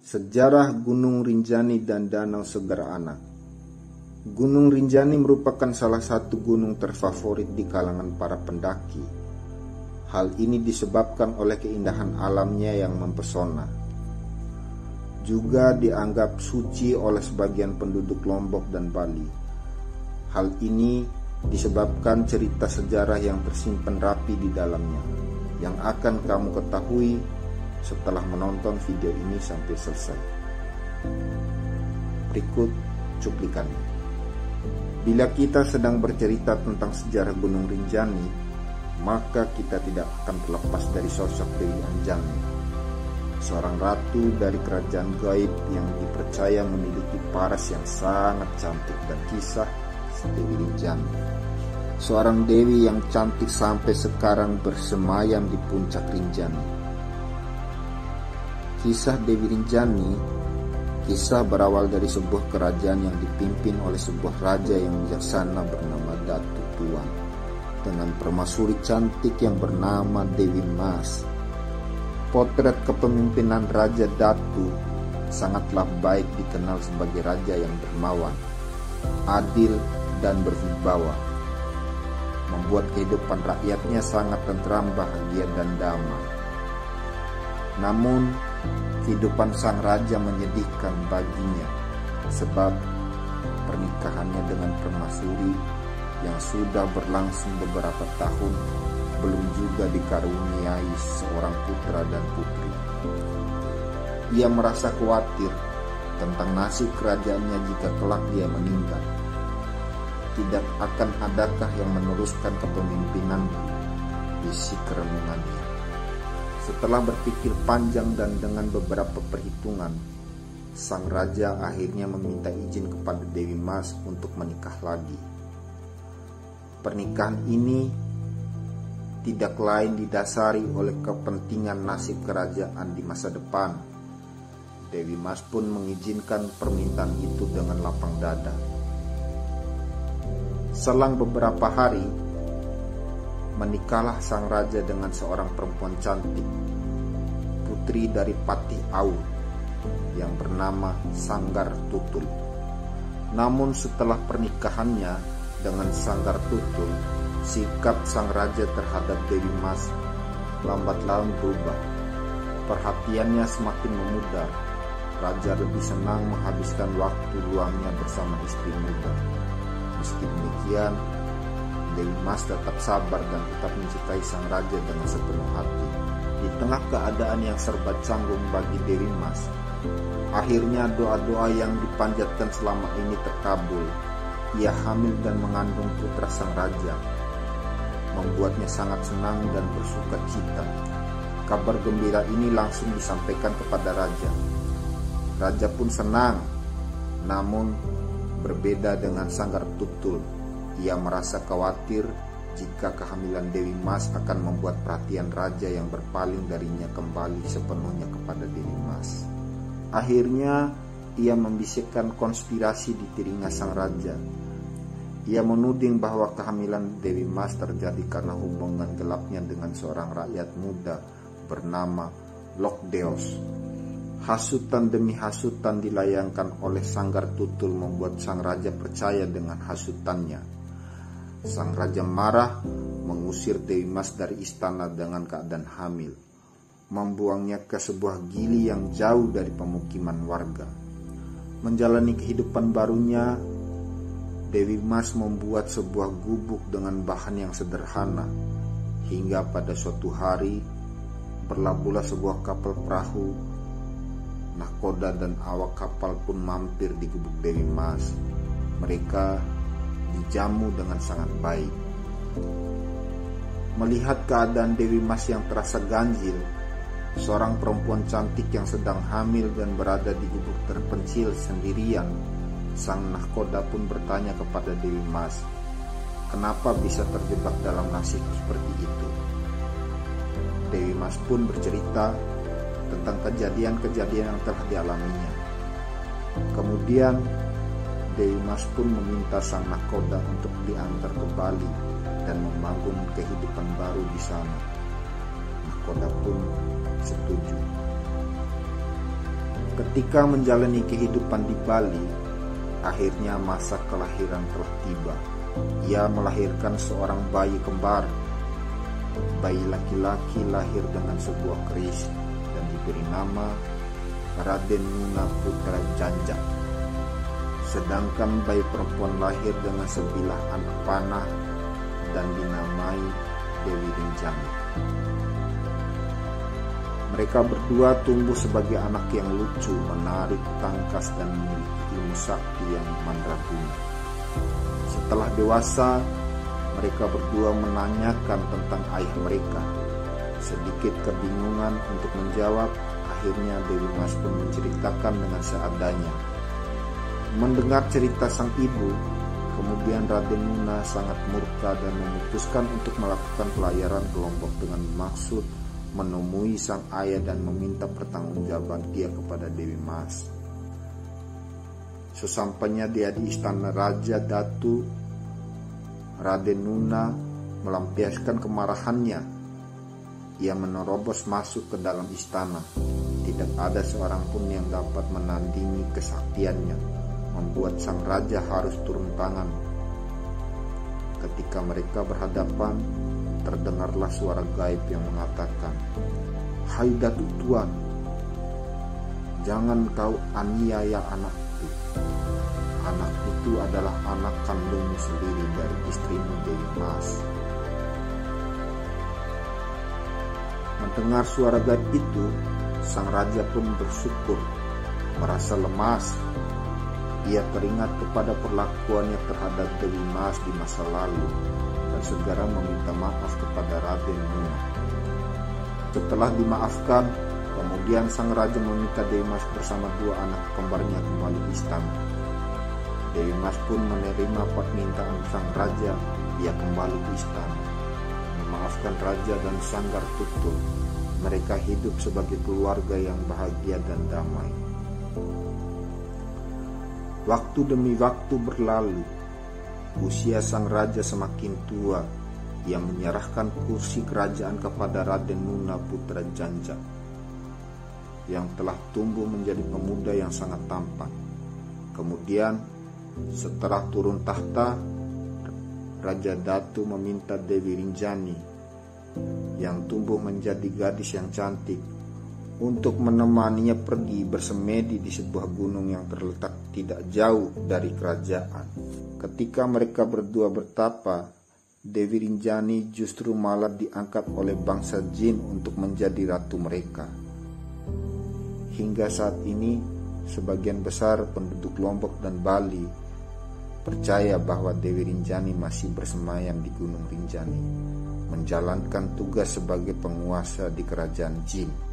Sejarah Gunung Rinjani dan Danau Segar Anak. Gunung Rinjani merupakan salah satu gunung terfavorit di kalangan para pendaki. Hal ini disebabkan oleh keindahan alamnya yang mempesona. Juga dianggap suci oleh sebagian penduduk Lombok dan Bali. Hal ini disebabkan cerita sejarah yang tersimpan rapi di dalamnya, yang akan kamu ketahui setelah menonton video ini sampai selesai. Berikut cuplikannya. Bila kita sedang bercerita tentang sejarah Gunung Rinjani, maka kita tidak akan terlepas dari sosok Dewi Anjani, seorang ratu dari kerajaan gaib yang dipercaya memiliki paras yang sangat cantik dan kisah Dewi Rinjani. Seorang dewi yang cantik sampai sekarang bersemayam di puncak Rinjani. Kisah Dewi Rinjani, kisah berawal dari sebuah kerajaan yang dipimpin oleh sebuah raja yang bijaksana bernama Datu Tuan, dengan permaisuri cantik yang bernama Dewi Mas. Potret kepemimpinan Raja Datu sangatlah baik, dikenal sebagai raja yang dermawan, adil, dan berwibawa, membuat kehidupan rakyatnya sangat tentram, bahagia, dan damai. Namun, kehidupan sang raja menyedihkan baginya, sebab pernikahannya dengan permaisuri yang sudah berlangsung beberapa tahun belum juga dikaruniai seorang putra dan putri. Ia merasa khawatir tentang nasib kerajaannya jika kelak dia meninggal. Tidak akan adakah yang meneruskan kepemimpinan isi kerenungannya. Setelah berpikir panjang dan dengan beberapa perhitungan, sang raja akhirnya meminta izin kepada Dewi Mas untuk menikah lagi. Pernikahan ini tidak lain didasari oleh kepentingan nasib kerajaan di masa depan. Dewi Mas pun mengizinkan permintaan itu dengan lapang dada. Selang beberapa hari, menikahlah sang raja dengan seorang perempuan cantik, putri dari Patih Awu, yang bernama Sanggar Tutul. Namun setelah pernikahannya dengan Sanggar Tutul, sikap sang raja terhadap Dewi Mas lambat laun berubah. Perhatiannya semakin memudar. Raja lebih senang menghabiskan waktu luangnya bersama istri muda. Meski demikian, Dewi Mas tetap sabar dan tetap mencintai sang raja dengan sepenuh hati. Di tengah keadaan yang serba canggung bagi Dewi Mas, akhirnya doa-doa yang dipanjatkan selama ini terkabul. Ia hamil dan mengandung putra sang raja, membuatnya sangat senang dan bersuka cita. Kabar gembira ini langsung disampaikan kepada raja. Raja pun senang, namun berbeda dengan Sanggar Tutul. Ia merasa khawatir jika kehamilan Dewi Mas akan membuat perhatian raja yang berpaling darinya kembali sepenuhnya kepada Dewi Mas. Akhirnya ia membisikkan konspirasi di telinga sang raja. Ia menuding bahwa kehamilan Dewi Mas terjadi karena hubungan gelapnya dengan seorang rakyat muda bernama Lokdeos. Hasutan demi hasutan dilayangkan oleh Sanggar Tutul membuat sang raja percaya dengan hasutannya. Sang raja marah, mengusir Dewi Mas dari istana dengan keadaan hamil, membuangnya ke sebuah gili yang jauh dari pemukiman warga. Menjalani kehidupan barunya, Dewi Mas membuat sebuah gubuk dengan bahan yang sederhana, hingga pada suatu hari berlabuhlah sebuah kapal perahu. Nahkoda dan awak kapal pun mampir di gubuk Dewi Mas. Mereka dijamu dengan sangat baik. Melihat keadaan Dewi Mas yang terasa ganjil, seorang perempuan cantik yang sedang hamil dan berada di gubuk terpencil sendirian, sang nahkoda pun bertanya kepada Dewi Mas, kenapa bisa terjebak dalam nasib seperti itu. Dewi Mas pun bercerita tentang kejadian-kejadian yang telah dialaminya. Kemudian Dewi Mas pun meminta sang nahkoda untuk diantar ke Bali dan membangun kehidupan baru di sana. Nahkoda pun setuju. Ketika menjalani kehidupan di Bali, akhirnya masa kelahiran telah tiba. Ia melahirkan seorang bayi kembar. Bayi laki-laki lahir dengan sebuah keris dan diberi nama Raden Nuna Putra Janja. Sedangkan bayi perempuan lahir dengan sebilah anak panah dan dinamai Dewi Rinjani. Mereka berdua tumbuh sebagai anak yang lucu, menarik, tangkas, dan memiliki ilmu sakti yang mandraguna. Setelah dewasa, mereka berdua menanyakan tentang ayah mereka. Sedikit kebingungan untuk menjawab, akhirnya Dewi Mas pun menceritakan dengan seadanya. Mendengar cerita sang ibu, kemudian Raden Nuna sangat murka dan memutuskan untuk melakukan pelayaran ke Lombok dengan maksud menemui sang ayah dan meminta pertanggungjawaban dia kepada Dewi Mas. Sesampainya dia di istana Raja Datu, Raden Nuna melampiaskan kemarahannya. Ia menerobos masuk ke dalam istana. Tidak ada seorang pun yang dapat menandingi kesaktiannya, membuat sang raja harus turun tangan. Ketika mereka berhadapan, terdengarlah suara gaib yang mengatakan, "Hai Datuk Tuan, jangan kau aniaya anakku. Anak itu adalah anak kandungmu sendiri dari istrimu Dewi Mas." Mendengar suara gaib itu, sang raja pun bersyukur, merasa lemas. Ia teringat kepada perlakuannya terhadap Dewi Mas di masa lalu dan segera meminta maaf kepada Raden Nuna. Setelah dimaafkan, kemudian sang raja meminta Dewi Mas bersama dua anak kembarnya kembali ke istana. Dewi Mas pun menerima permintaan sang raja. Ia kembali ke istana, memaafkan raja dan Sanggar Tutul. Mereka hidup sebagai keluarga yang bahagia dan damai. Waktu demi waktu berlalu. Usia sang raja semakin tua. Ia menyerahkan kursi kerajaan kepada Raden Nuna Putra Janja, yang telah tumbuh menjadi pemuda yang sangat tampan. Kemudian, setelah turun tahta, Raja Datu meminta Dewi Rinjani, yang tumbuh menjadi gadis yang cantik, untuk menemaninya pergi bersemedi di sebuah gunung yang terletak tidak jauh dari kerajaan. Ketika mereka berdua bertapa, Dewi Rinjani justru malah diangkat oleh bangsa jin untuk menjadi ratu mereka. Hingga saat ini, sebagian besar penduduk Lombok dan Bali percaya bahwa Dewi Rinjani masih bersemayam di Gunung Rinjani, menjalankan tugas sebagai penguasa di kerajaan jin.